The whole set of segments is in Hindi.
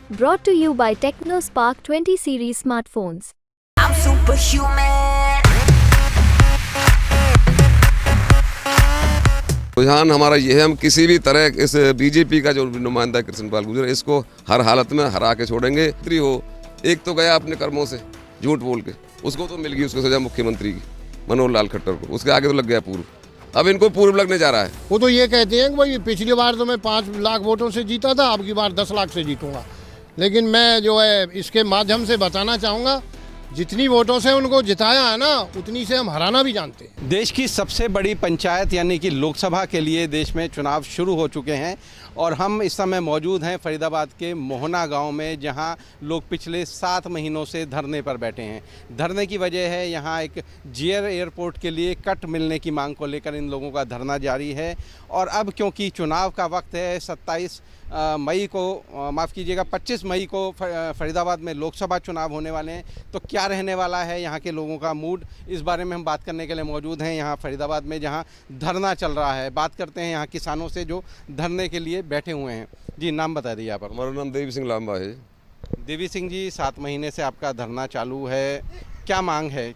Brought to you by TechnoSpark 20 series smartphones. I'm superhuman. रुझान हमारा ये है, हम किसी भी तरह इस बीजेपी का जो नुमाइंदा कृष्णपाल गुर्जर, इसको हर हालत में हरा के छोड़ेंगे। मंत्री हो, एक तो गया अपने कर्मों से झूठ बोल के, उसको तो मिल गई उसको सजा मुख्यमंत्री की, मनोहर लाल खट्टर को। उसके आगे तो लग गया पूर्व, अब इनको पूर्व लगने जा रहा है। वो तो ये कहते हैं कि भाई पिछली बार तो मैं 5 लाख वोटों से जीता था, अब की बार 10 लाख से जीतूंगा। लेकिन मैं जो है इसके माध्यम से बताना चाहूँगा, जितनी वोटों से उनको जिताया है ना, उतनी से हम हराना भी जानते हैं। देश की सबसे बड़ी पंचायत यानी कि लोकसभा के लिए देश में चुनाव शुरू हो चुके हैं और हम इस समय मौजूद हैं फरीदाबाद के मोहना गांव में, जहां लोग पिछले 7 महीनों से धरने पर बैठे हैं। धरने की वजह है यहां एक जियर एयरपोर्ट के लिए कट मिलने की मांग को लेकर इन लोगों का धरना जारी है। और अब क्योंकि चुनाव का वक्त है, 27 मई को, माफ़ कीजिएगा 25 मई को फरीदाबाद में लोकसभा चुनाव होने वाले हैं, तो क्या रहने वाला है यहाँ के लोगों का मूड, इस बारे में हम बात करने के लिए मौजूद हैं यहाँ फरीदाबाद में, जहाँ धरना चल रहा है। बात करते हैं यहाँ किसानों से जो धरने के लिए बैठे हुए हैं। जी, नाम बता दीजिए आप। हमारा नाम देवी सिंह लांबा है। देवी सिंह जी, 7 महीने से आपका धरना चालू है, क्या मांग है?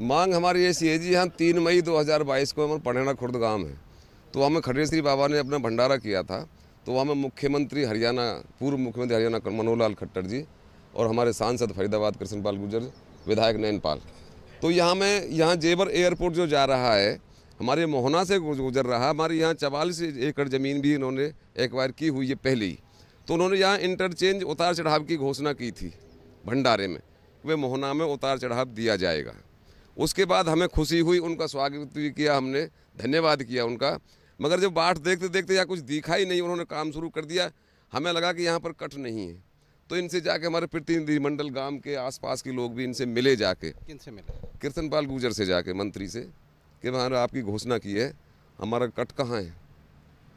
मांग हमारी ऐसी है जी, हम 3 मई 2022 को हमारा पढ़ेना खुर्द गाँव है, तो हमें खडरे बाबा ने अपना भंडारा किया था। तो हमें मुख्यमंत्री हरियाणा, पूर्व मुख्यमंत्री हरियाणा मनोहर लाल खट्टर जी और हमारे सांसद फरीदाबाद कृष्णपाल गुर्जर, विधायक नैनपाल, तो यहाँ जेवर एयरपोर्ट जो जा रहा है हमारे मोहना से गुजर रहा। हमारे यहाँ 44 एकड़ ज़मीन भी इन्होंने एक्वायर की हुई है पहले ही। तो उन्होंने यहाँ इंटरचेंज उतार चढ़ाव की घोषणा की थी भंडारे में, वे मोहना में उतार चढ़ाव दिया जाएगा। उसके बाद हमें खुशी हुई, उनका स्वागत भी किया हमने, धन्यवाद किया उनका। मगर जब बाट देखते देखते या कुछ दिखा ही नहीं, उन्होंने काम शुरू कर दिया। हमें लगा कि यहाँ पर कट नहीं है, तो इनसे जाके हमारे प्रतिनिधिमंडल गांव के आसपास के लोग भी इनसे मिले। जाके किनसे मिले? कृष्णपाल गुर्जर से जाके, मंत्री से, कि हमारा आपकी घोषणा की है, हमारा कट कहाँ है।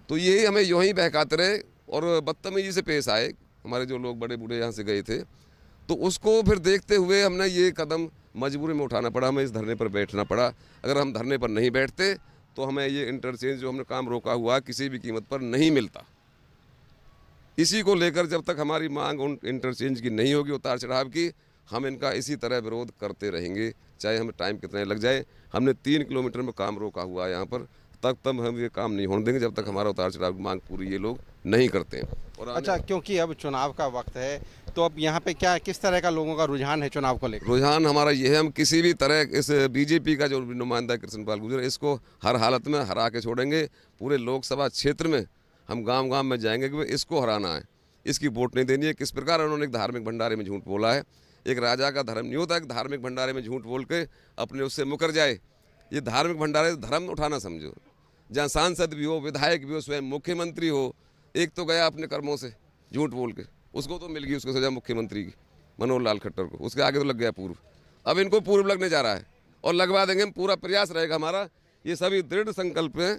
तो यही हमें यूँ ही बहकाते रहे और बदतमीजी से पेश आए। हमारे जो लोग बड़े बूढ़े यहाँ से गए थे, तो उसको फिर देखते हुए हमने ये कदम मजबूरी में उठाना पड़ा, हमें इस धरने पर बैठना पड़ा। अगर हम धरने पर नहीं बैठते तो हमें ये इंटरचेंज जो हमने काम रोका हुआ किसी भी कीमत पर नहीं मिलता। इसी को लेकर जब तक हमारी मांग उन इंटरचेंज की नहीं होगी, उतार चढ़ाव की, हम इनका इसी तरह विरोध करते रहेंगे, चाहे हमें टाइम कितना लग जाए। हमने 3 किलोमीटर में काम रोका हुआ है यहाँ पर, तब हम ये काम नहीं होने देंगे जब तक हमारा उतार चढ़ाव की मांग पूरी ये लोग नहीं करते हैं। और अच्छा, क्योंकि अब चुनाव का वक्त है, तो अब यहाँ पे क्या, किस तरह का लोगों का रुझान है चुनाव को लेकर? रुझान हमारा ये है, हम किसी भी तरह इस बीजेपी का जो नुमाइंदा कृष्णपाल गुर्जर, इसको हर हालत में हरा के छोड़ेंगे। पूरे लोकसभा क्षेत्र में हम गांव गांव में जाएंगे कि इसको हराना है, इसकी वोट नहीं देनी है। किस प्रकार उन्होंने एक धार्मिक भंडारे में झूठ बोला है। एक राजा का धर्म नहीं होता, एक धार्मिक भंडारे में झूठ बोल के अपने उससे मुकर जाए। ये धार्मिक भंडारे धर्म उठाना समझो, जहाँ सांसद भी हो, विधायक भी हो, स्वयं मुख्यमंत्री हो, एक तो गया अपने कर्मों से झूठ बोल के, उसको तो मिल गई उसको सजा मुख्यमंत्री की, मनोहर लाल खट्टर को। उसके आगे तो लग गया पूर्व, अब इनको पूर्व लगने जा रहा है और लगवा देंगे हम। पूरा प्रयास रहेगा हमारा, ये सभी दृढ़ संकल्प है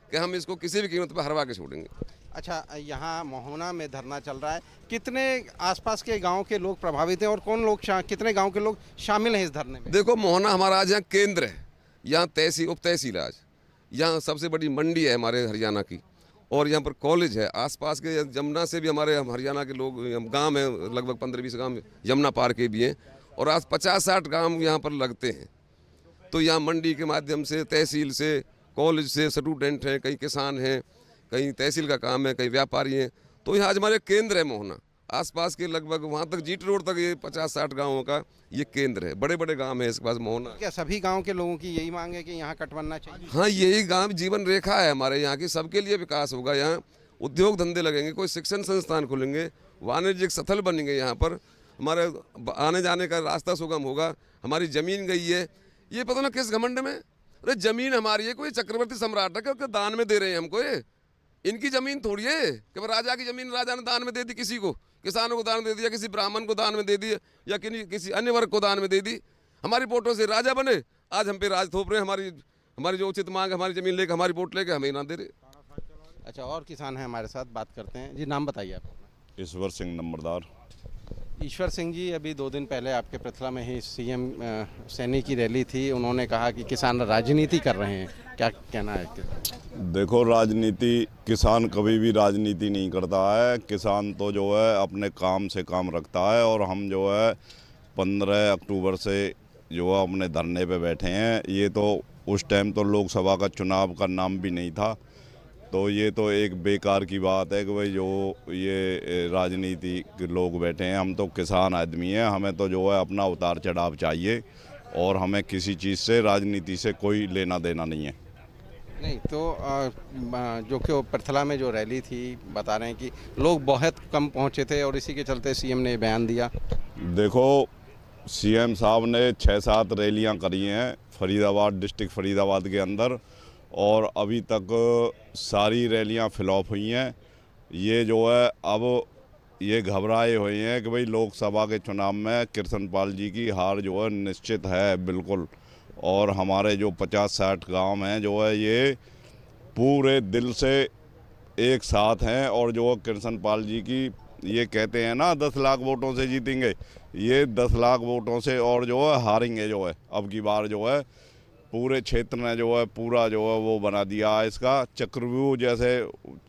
कि हम इसको किसी भी कीमत पर हरवा के छोड़ेंगे। अच्छा, यहाँ मोहना में धरना चल रहा है, कितने आसपास के गांव के लोग प्रभावित हैं और कौन लोग, कितने गांव के लोग शामिल हैं इस धरने में? देखो, मोहना हमारा आज यहाँ केंद्र है, यहाँ तहसील, उप तहसील, आज यहाँ सबसे बड़ी मंडी है हमारे हरियाणा की, और यहाँ पर कॉलेज है। आसपास के यमुना से भी हमारे हरियाणा के लोग, गांव हैं लगभग 15-20 गांव यमुना पार के भी हैं, और आज 50-60 गांव यहाँ पर लगते हैं। तो यहाँ मंडी के माध्यम से, तहसील से, कॉलेज से स्टूडेंट हैं, कई किसान हैं, कहीं तहसील का काम है, कहीं व्यापारी हैं। तो यहाँ आज हमारे केंद्र है मोहना, आसपास के लगभग वहाँ तक जीट रोड तक ये 50-60 गाँवों का ये केंद्र है। बड़े बड़े गांव है इसके पास मोहना। क्या सभी गांव के लोगों की यही मांग है कि यहाँ कट बनना चाहिए? हाँ, यही गांव जीवन रेखा है हमारे यहाँ की, सबके लिए विकास होगा। यहाँ उद्योग धंधे लगेंगे, कोई शिक्षण संस्थान खुलेंगे, वाणिज्यिक स्थल बनेंगे, यहाँ पर हमारे आने जाने का रास्ता सुगम होगा। हमारी ज़मीन गई है, ये पता ना किस घमंड में, अरे ज़मीन हमारी है, कोई चक्रवर्ती सम्राट है क्या दान में दे रहे हैं हमको? ये इनकी ज़मीन थोड़ी है कि राजा की ज़मीन राजा ने दान में दे दी किसी को, किसानों को दान दे दिया, किसी ब्राह्मण को दान में दे दिया, या किसी अन्य वर्ग को दान में दे दी। हमारी वोटों से राजा बने, आज हम पे राज थोप रहे हैं। हमारी जो उचित मांग, हमारी ज़मीन लेकर, हमारी वोट लेकर हमें ना दे रहे। अच्छा, और किसान हैं हमारे साथ, बात करते हैं। जी, नाम बताइए आप। ईश्वर सिंह नंबरदार। ईश्वर सिंह जी, अभी 2 दिन पहले आपके पृथला में ही सीएम सैनी की रैली थी, उन्होंने कहा कि किसान राजनीति कर रहे हैं, क्या कहना है? देखो, राजनीति, किसान कभी भी राजनीति नहीं करता है। किसान तो जो है अपने काम से काम रखता है। और हम जो है 15 अक्टूबर से जो है अपने धरने पे बैठे हैं। ये तो उस टाइम तो लोकसभा का चुनाव का नाम भी नहीं था, तो ये तो एक बेकार की बात है कि भाई जो ये राजनीति के लोग बैठे हैं। हम तो किसान आदमी हैं, हमें तो जो है अपना उतार चढ़ाव चाहिए और हमें किसी चीज़ से, राजनीति से कोई लेना देना नहीं है। नहीं तो जो कि पृथला में जो रैली थी, बता रहे हैं कि लोग बहुत कम पहुंचे थे और इसी के चलते सीएम ने बयान दिया। देखो, सीएम साहब ने 6-7 रैलियां करी हैं फरीदाबाद, डिस्ट्रिक्ट फरीदाबाद के अंदर, और अभी तक सारी रैलियां फ्लॉप हुई हैं। ये जो है अब ये घबराए हुए हैं कि भाई लोकसभा के चुनाव में कृष्णपाल जी की हार जो है निश्चित है बिल्कुल। और हमारे जो 50-60 गांव हैं जो है ये पूरे दिल से एक साथ हैं। और जो कृष्णपाल जी की ये कहते हैं ना 10 लाख वोटों से जीतेंगे, ये 10 लाख वोटों से और जो है हारेंगे। जो है अब की बार जो है पूरे क्षेत्र ने जो है पूरा जो है वो बना दिया है इसका चक्रव्यूह। जैसे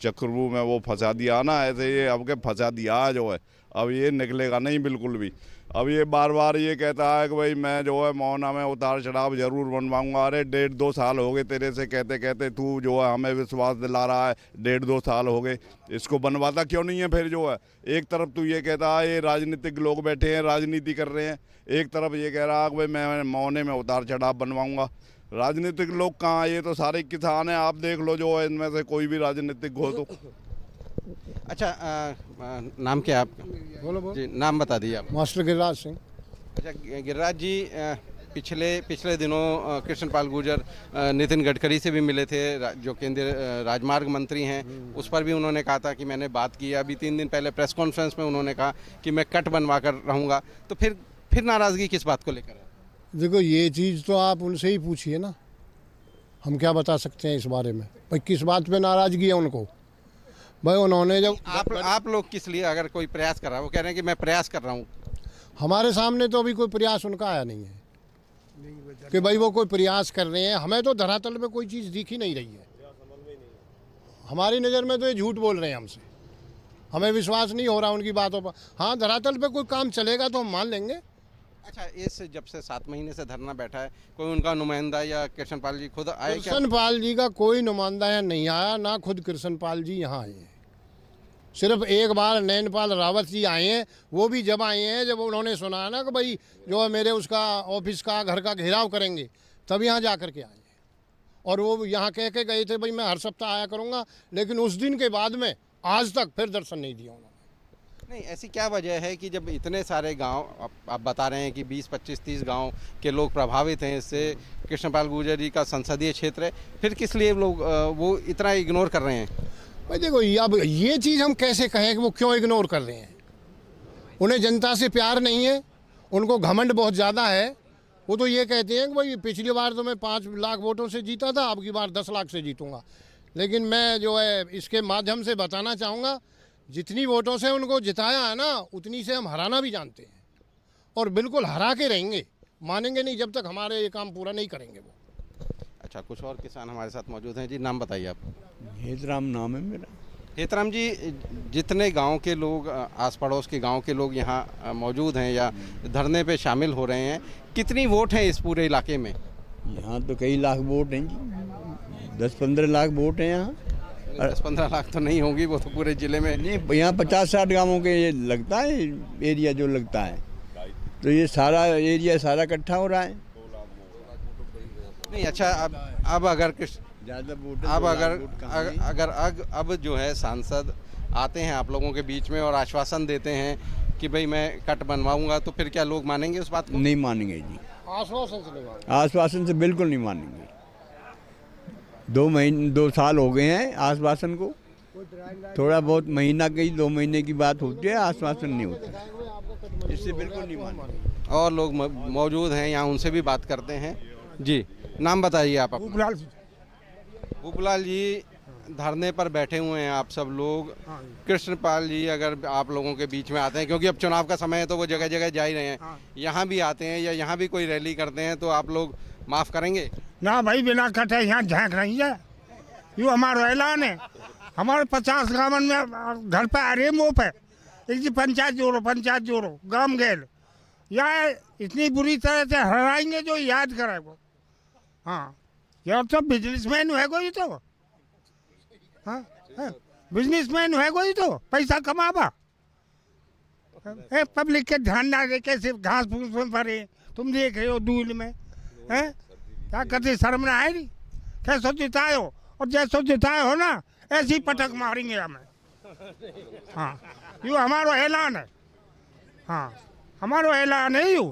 चक्रव्यूह में वो फंसा दिया ना, ऐसे ये अब के फंसा दिया है जो है। अब ये निकलेगा नहीं बिल्कुल भी। अब ये बार बार ये कहता है कि भाई मैं जो है मोहना में उतार चढ़ाव जरूर बनवाऊंगा। अरे 1.5-2 साल हो गए तेरे से कहते कहते, तू जो है हमें विश्वास दिला रहा है, 1.5-2 साल हो गए, इसको बनवाता क्यों नहीं है? फिर जो है एक तरफ तू ये कहता है ये राजनीतिक लोग बैठे हैं, राजनीति कर रहे हैं, एक तरफ ये कह रहा है कि भाई मैं मोहने में उतार चढ़ाव बनवाऊंगा। राजनीतिक लोग कहाँ? ये तो सारे किसान हैं, आप देख लो जो है इनमें से कोई भी राजनीतिक हो तो। अच्छा, नाम क्या है आपका? बोलो। जी, नाम बता दीजिए आप। मास्टर गिरिराज सिंह। अच्छा गिरिराज जी, पिछले दिनों कृष्णपाल गुर्जर नितिन गडकरी से भी मिले थे, जो केंद्रीय राजमार्ग मंत्री हैं। उस पर भी उन्होंने कहा था कि मैंने बात की। अभी 3 दिन पहले प्रेस कॉन्फ्रेंस में उन्होंने कहा कि मैं कट बनवा कर रहूँगा। तो फिर नाराज़गी किस बात को लेकर है? देखो, ये चीज़ तो आप उनसे ही पूछिए ना, हम क्या बता सकते हैं इस बारे में। भाई किस बात पे नाराज़गी है उनको? भाई उन्होंने जब आप लोग किस लिए, अगर कोई प्रयास कर रहा है, वो कह रहे हैं कि मैं प्रयास कर रहा हूँ। हमारे सामने तो अभी कोई प्रयास उनका आया नहीं है कि भाई वो कोई प्रयास कर रहे हैं। हमें तो धरातल पे कोई चीज़ दिख ही नहीं रही है। हमारी नज़र में तो ये झूठ बोल रहे हैं हमसे, हमें विश्वास नहीं हो रहा उनकी बातों पर। हाँ, धरातल पे कोई काम चलेगा तो हम मान लेंगे। अच्छा, इस जब से 7 महीने से धरना बैठा है, कोई उनका नुमाइंदा या कृष्णपाल जी खुद आए क्या? कृष्णपाल जी का कोई नुमाइंदा यहाँ नहीं आया, ना खुद कृष्णपाल जी यहाँ आए हैं। सिर्फ एक बार नैनपाल रावत जी आए हैं, वो भी जब आए हैं जब उन्होंने सुना ना कि भाई जो है मेरे उसका ऑफिस का घर का घेराव करेंगे, तब यहाँ जा कर के आए हैं। और वो यहाँ कह के गए थे भाई मैं हर सप्ताह आया करूँगा, लेकिन उस दिन के बाद में आज तक फिर दर्शन नहीं दिया उन्होंने। नहीं, ऐसी क्या वजह है कि जब इतने सारे गांव, आप बता रहे हैं कि 20, 25, 30 गांव के लोग प्रभावित हैं इससे, कृष्णपाल गुर्जर जी का संसदीय क्षेत्र है, फिर किस लिए लोग वो इतना इग्नोर कर रहे हैं? भाई देखो, अब ये चीज़ हम कैसे कहें कि वो क्यों इग्नोर कर रहे हैं? उन्हें जनता से प्यार नहीं है, उनको घमंड बहुत ज़्यादा है। वो तो ये कहते हैं कि भाई पिछली बार तो मैं 5 लाख वोटों से जीता था, अब की बार 10 लाख से जीतूँगा। लेकिन मैं जो है इसके माध्यम से बताना चाहूँगा, जितनी वोटों से उनको जिताया है ना, उतनी से हम हराना भी जानते हैं और बिल्कुल हरा के रहेंगे। मानेंगे नहीं जब तक हमारे ये काम पूरा नहीं करेंगे वो। अच्छा, कुछ और किसान हमारे साथ मौजूद हैं। जी, नाम बताइए आप। हेतराम नाम है मेरा। हेतराम जी, जितने गांव के लोग, आस पड़ोस के गांव के लोग यहाँ मौजूद हैं या धरने पे शामिल हो रहे हैं, कितनी वोट हैं इस पूरे इलाके में? यहाँ तो कई लाख वोट हैं जी, 10-15 लाख वोट हैं यहाँ। 10-15 लाख तो नहीं होंगी, वो तो पूरे ज़िले में। नहीं, यहाँ 50-60 गांवों के ये लगता है एरिया जो लगता है, तो ये सारा एरिया सारा इकट्ठा हो रहा है। नहीं, अच्छा, अब अगर ज़्यादा वोट अब जो है सांसद आते हैं आप लोगों के बीच में और आश्वासन देते हैं कि भाई मैं कट बनवाऊंगा, तो फिर क्या लोग मानेंगे उस बात को? नहीं मानेंगे जी, आश्वासन से बिल्कुल नहीं मानेंगे। 2 साल हो गए हैं आश्वासन को, थोड़ा बहुत महीना की 2 महीने की बात होती है, आश्वासन नहीं होता, इससे बिल्कुल नहीं मानेंगे। और लोग मौजूद हैं यहाँ, उनसे भी बात करते हैं। जी, नाम बताइए आप अपना। भूपलाल जी, धरने पर बैठे हुए हैं आप सब लोग। कृष्णपाल जी अगर आप लोगों के बीच में आते हैं, क्योंकि अब चुनाव का समय है तो वो जगह जगह जा ही रहे हैं, यहाँ भी आते हैं या यहाँ भी कोई रैली करते हैं, तो आप लोग माफ़ करेंगे? ना भाई, बिना कटे यहाँ झांक नहीं है। यो हमारा ऐलान है। हमारे 50 गाँव में घर पे आ रही है मुँह पे एक जी पंचायत जोड़ो गांव गेल या इतनी बुरी तरह से हराएंगे जो याद करे वो। हाँ, यार तो बिजनेसमैन है कोई तो। हाँ, बिजनेसमैन है कोई तो, पैसा कमावा। पब्लिक के ध्यान ना दे, कैसे घास फूस में भरे तुम देख रहे हो धूल में। हैं क्या करते, शर्म ना आए? कैसो जिताए हो, और जैसो जिताए हो ना ऐसे ही पटक मारेंगे हमें। हाँ, यो हमारा ऐलान है। हाँ, हमारा ऐलान है यो।